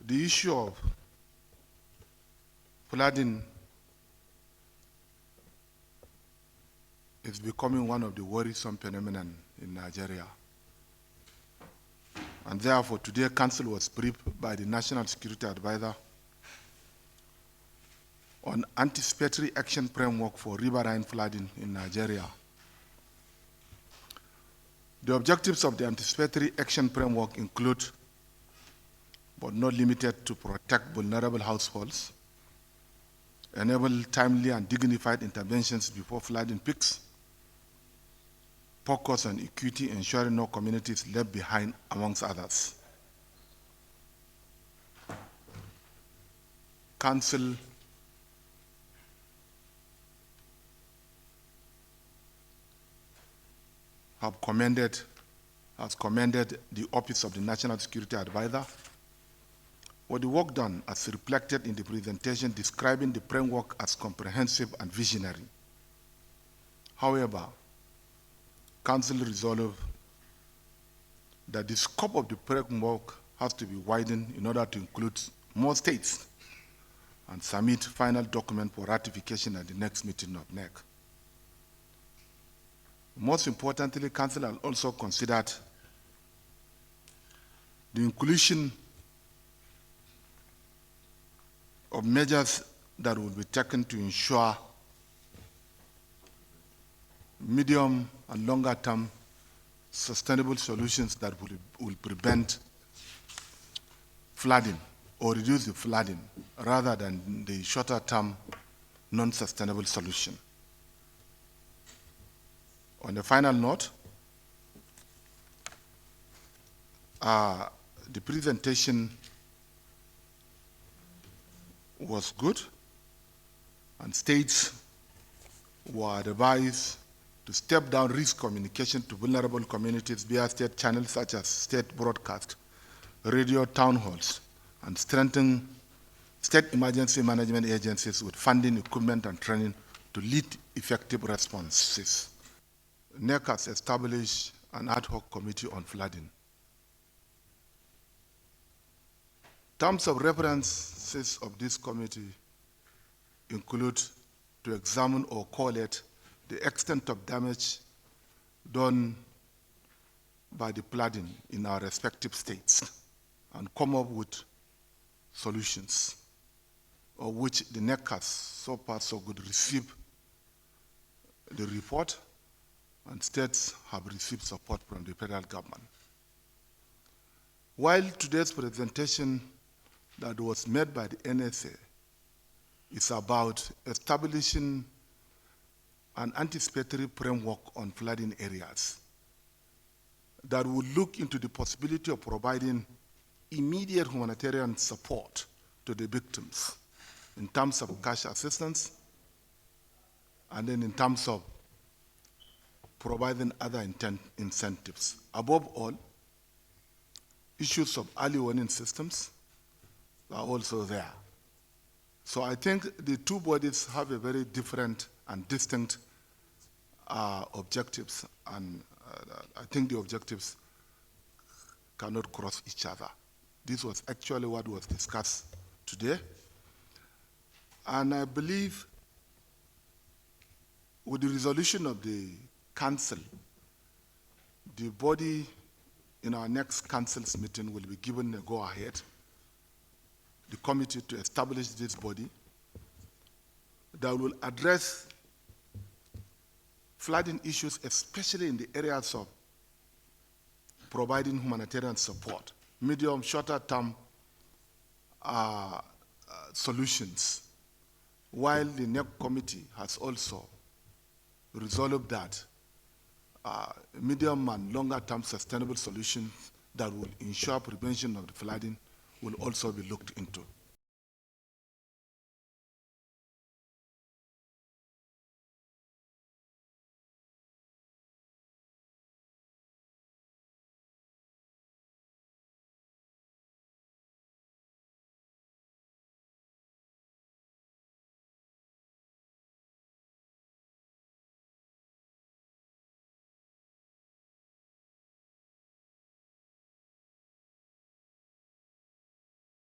The issue of flooding is becoming one of the worrisome phenomena in Nigeria. And therefore, today, Council was briefed by the National Security Advisor on anticipatory action framework for riverine flooding in Nigeria. The objectives of the anticipatory action framework include, but not limited to, protect vulnerable households, enable timely and dignified interventions before flooding peaks, focus on equity, ensuring no community is left behind, amongst others. Council has commended the Office of the National Security Advisor for the work done, as reflected in the presentation describing the framework as comprehensive and visionary. However, Council resolved that the scope of the framework has to be widened in order to include more states and submit final document for ratification at the next meeting of NEC. Most importantly, Council has also considered the inclusion of measures that will be taken to ensure medium and longer term sustainable solutions that will prevent flooding or reduce the flooding rather than the shorter term non-sustainable solution. On the final note, the presentation was good, and states were advised to step down risk communication to vulnerable communities via state channels such as state broadcast, radio town halls, and strengthen state emergency management agencies with funding, equipment, and training to lead effective responses. NEC has established an ad hoc committee on flooding. Terms of references of this committee include to examine or collate the extent of damage done by the flooding in our respective states and come up with solutions, of which the NEC has so far so good received the report, and states have received support from the federal government. While today's presentation that was made by the NSA is about establishing an anticipatory framework on flooding areas that will look into the possibility of providing immediate humanitarian support to the victims in terms of cash assistance, and then in terms of providing other incentives. Above all, issues of early warning systems are also there. So I think the two bodies have a very different and distinct objectives, and I think the objectives cannot cross each other. This was actually what was discussed today. And I believe with the resolution of the Council, the body in our next Council's meeting will be given a go-ahead, the committee to establish this body that will address flooding issues, especially in the areas of providing humanitarian support, medium, shorter term solutions, while the NEC committee has also resolved that medium and longer term sustainable solutions that will ensure prevention of the flooding will also be looked into.